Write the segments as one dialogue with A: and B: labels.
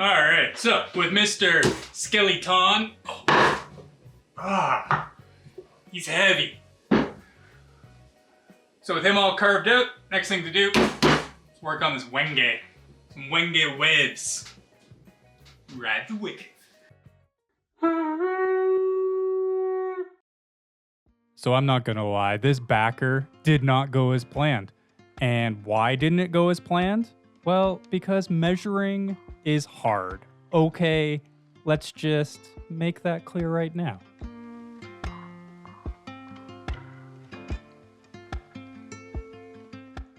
A: Alright, so with Mr. Skeleton, he's heavy. So with him all carved out, next thing to do is work on this wenge. Some wenge waves. Ride the wave. So I'm not gonna lie, this backer did not go as planned. And why didn't it go as planned? Well, because measuring is hard. Okay, let's just make that clear right now.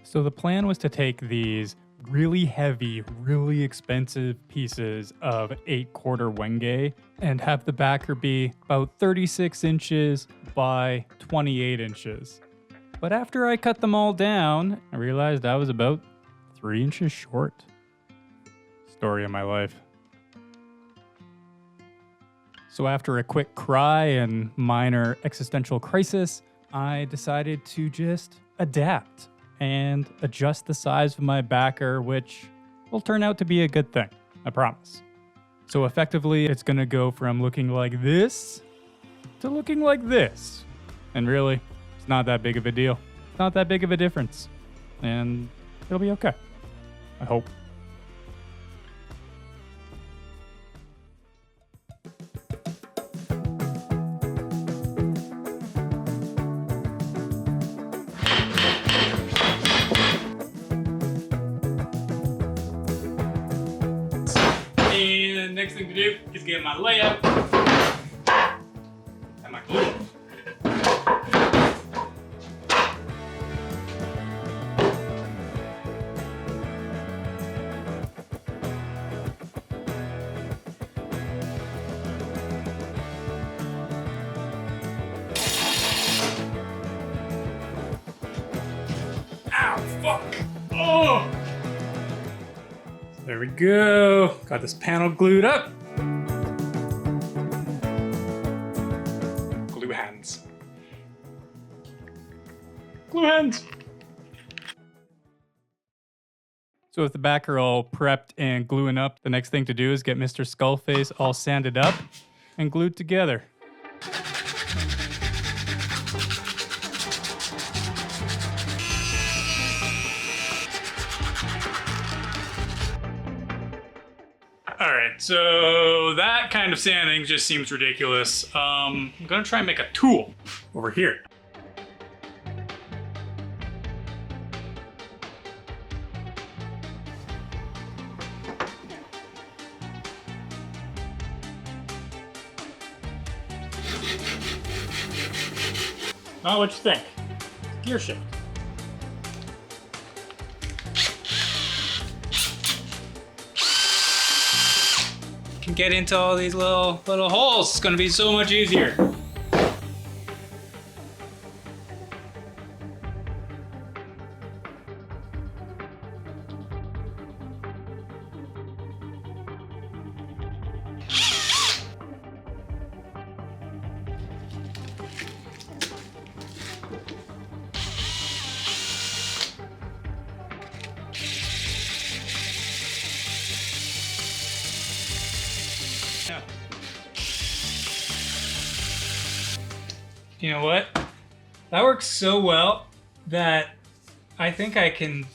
A: So the plan was to take these really heavy, really expensive pieces of 8/4 wenge and have the backer be about 36 inches by 28 inches. But after I cut them all down, I realized I was about 3 inches short. Story of my life. So after a quick cry and minor existential crisis, I decided to just adapt and adjust the size of my backer, which will turn out to be a good thing, I promise. So effectively, it's gonna go from looking like this to looking like this. And really, it's not that big of a deal. It's not that big of a difference. And it'll be okay. I hope. And next thing to do is get my layout and my glue. Ow, fuck! Oh! There we go. Got this panel glued up. Glue hands. Glue hands. So with the backer all prepped and gluing up, the next thing to do is get Mr. Skullface all sanded up and glued together. Alright, so that kind of sanding just seems ridiculous. I'm gonna try and make a tool over here. Oh, what you think? Gear shift. Can get into all these little holes. It's gonna be so much easier. You know what? That works so well that I think I can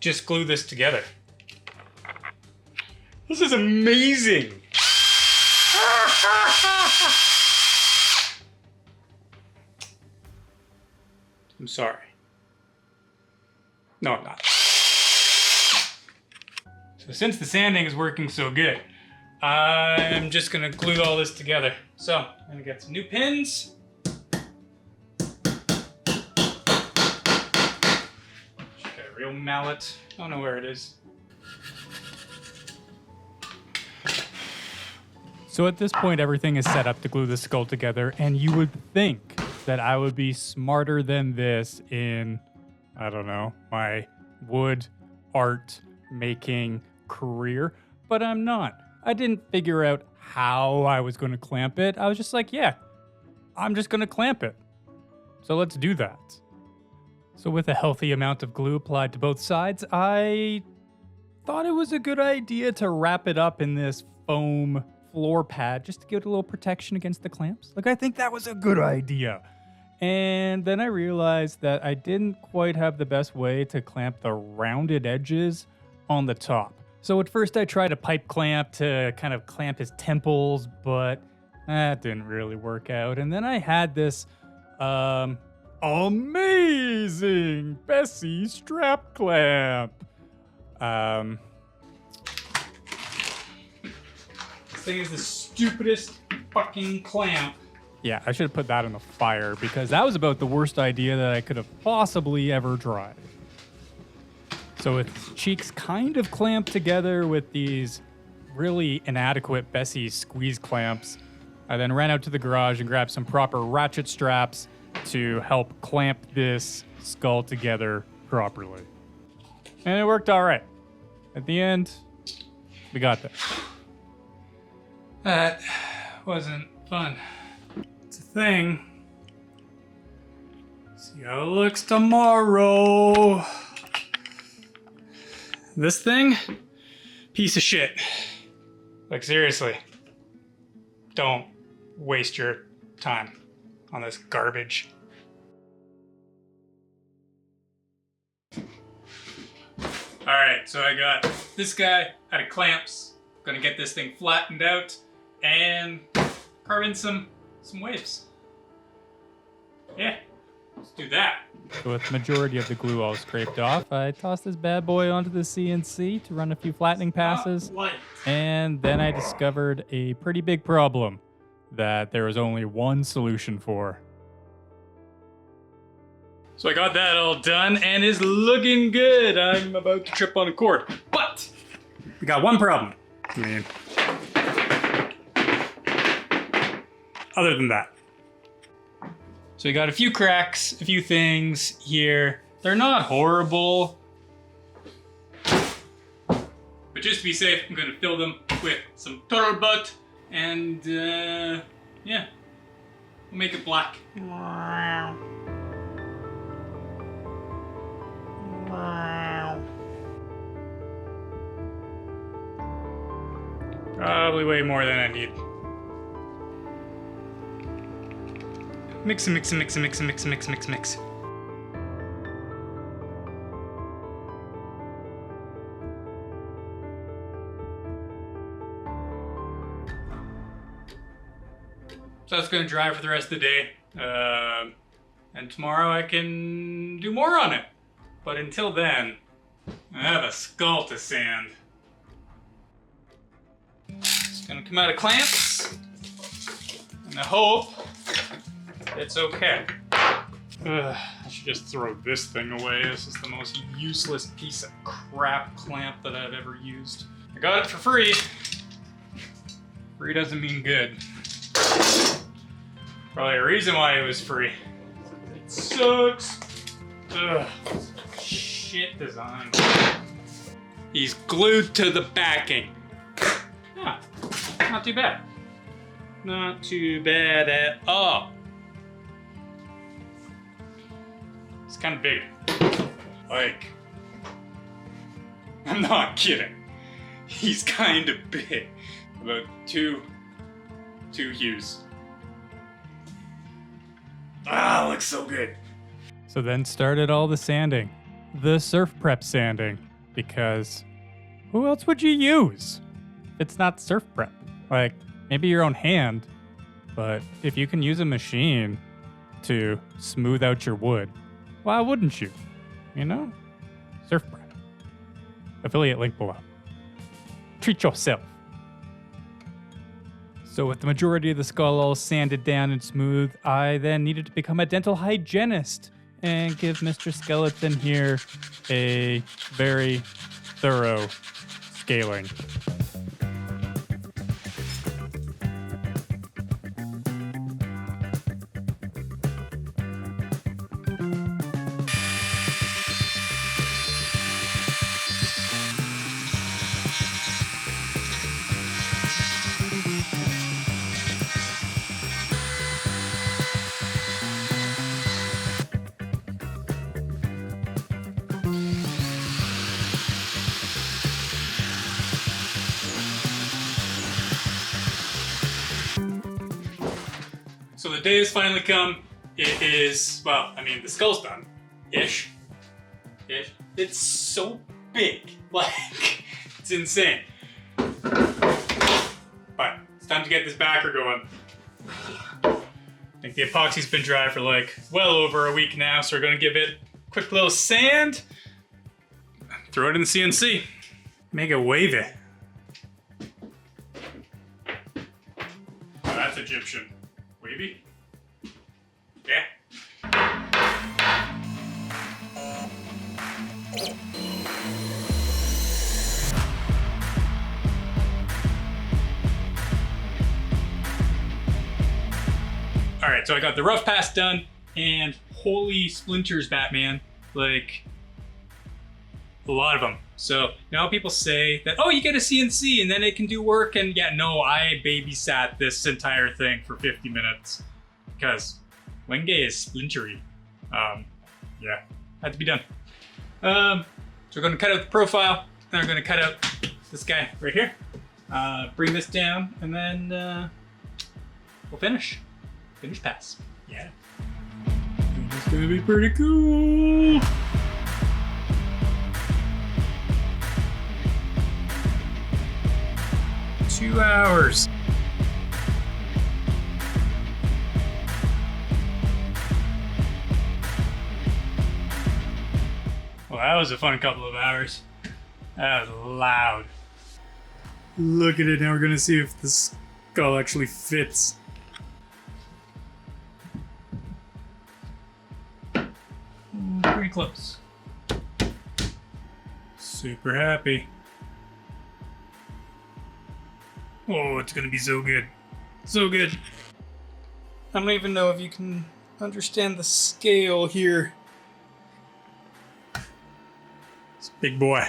A: just glue this together. This is amazing! I'm sorry. No, I'm not. So since the sanding is working so good, I'm just gonna glue all this together. So, I'm gonna get some new pins. Got a real mallet. I don't know where it is. So at this point, everything is set up to glue the skull together, and you would think that I would be smarter than this in, I don't know, my wood art making career, but I'm not. I didn't figure out how I was going to clamp it. I was just like, yeah, I'm just going to clamp it. So let's do that. So with a healthy amount of glue applied to both sides, I thought it was a good idea to wrap it up in this foam floor pad just to give it a little protection against the clamps. Like, I think that was a good idea. And then I realized that I didn't quite have the best way to clamp the rounded edges on the top. So at first I tried a pipe clamp to kind of clamp his temples, but that didn't really work out. And then I had this amazing Bessie strap clamp. This thing is the stupidest fucking clamp. Yeah, I should have put that in the fire because that was about the worst idea that I could have possibly ever tried. So with cheeks kind of clamped together with these really inadequate Bessie squeeze clamps, I then ran out to the garage and grabbed some proper ratchet straps to help clamp this skull together properly. And it worked all right. At the end, we got there. That wasn't fun. It's a thing. See how it looks tomorrow. This thing, piece of shit. Like, seriously, don't waste your time on this garbage. All right, so I got this guy out of clamps. Gonna get this thing flattened out and carve in some waves. Yeah, let's do that. So with the majority of the glue all scraped off, I tossed this bad boy onto the CNC to run a few flattening passes. And then I discovered a pretty big problem that there was only one solution for. So I got that all done and it's looking good. I'm about to trip on a cord, but we got one problem. I mean, other than that. So we got a few cracks, a few things here. They're not horrible, but just to be safe, I'm gonna fill them with some TotalBoat and yeah, we'll make it black. Probably way more than I need. Mix and mix and mix and mix and mix and mix and mix and mix. So that's gonna dry for the rest of the day. And tomorrow I can do more on it. But until then, I have a skull to sand. It's gonna come out of clamps. And I hope it's okay. I should just throw this thing away. This is the most useless piece of crap clamp that I've ever used. I got it for free. Free doesn't mean good. Probably a reason why it was free. It sucks. Ugh. Shit design. He's glued to the backing. Yeah, not too bad. Not too bad at all. It's kind of big. Like, I'm not kidding. He's kind of big. About two hues. Ah, looks so good. So then started all the sanding. The SurfPrep Sanding. Because who else would you use? It's not SurfPrep. Like, maybe your own hand. But if you can use a machine to smooth out your wood, why wouldn't you? You know? SurfPrep. Affiliate link below. Treat yourself. So with the majority of the skull all sanded down and smooth, I then needed to become a dental hygienist and give Mr. Skeleton here a very thorough scaling. So the day has finally come. It is, well, I mean, the skull's done. Ish. It's so big. Like, it's insane. But it's time to get this backer going. I think the epoxy's been dry for like well over a week now, so we're gonna give it a quick little sand. Throw it in the CNC. Make it wavy. Oh, that's Egyptian. Wavy? Yeah. All right, so I got the rough pass done, and holy splinters, Batman. Like, a lot of them. So now people say that, oh, you get a CNC and then it can do work, and yeah, no, I babysat this entire thing for 50 minutes because Wenge is splintery. Yeah, had to be done. So we're gonna cut out the profile, then we're gonna cut out this guy right here, bring this down, and then we'll finish. Finish pass. Yeah. It's gonna be pretty cool. Two hours. Well, that was a fun couple of hours. That was loud. Look at it. Now we're gonna see if the skull actually fits. Pretty close. Super happy. Oh, it's gonna be so good. So good. I don't even know if you can understand the scale here. It's a big boy.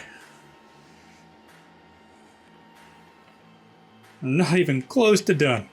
A: I'm not even close to done.